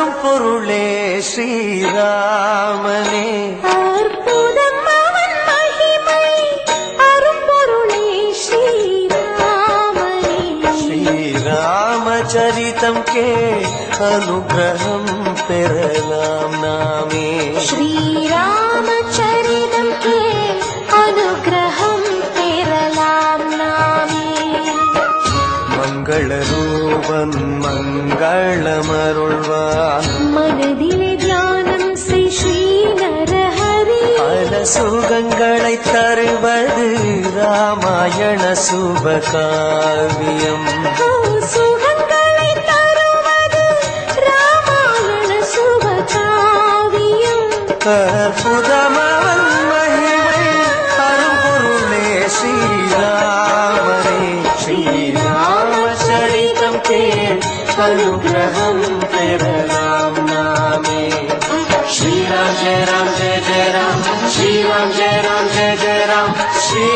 அரும்பொருளே ஸ்ரீராமனே அற்புதம் அவன் மகிமை அரும்பொருளே ஸ்ரீராமனே ஸ்ரீராமச்சரிதம் கே அனுகிரகம் பெறலாம் நாமே ஸ்ரீராமச்சரிதம் கே அனுகிரகம் பெறலாம் நாமே மங்களரூபன் மங்களமருள்வான் மனதிலே தியானம் செய் ஸ்ரீ நரஹரி பல சுகங்களை தருவது ராமாயண சுபகாவியம் சுகங்களை தருவது ராமாயண சுபகாவியம் அற்புதமவன் மகிமை அரும்பொருளே ஸ்ரீராமனே ஸ்ரீராமச்சரிதம் கேள் அனுகிரகம் பெறலாம் நாமே श्री राम जय राम जय जय राम श्री राम जय राम जय जय राम श्री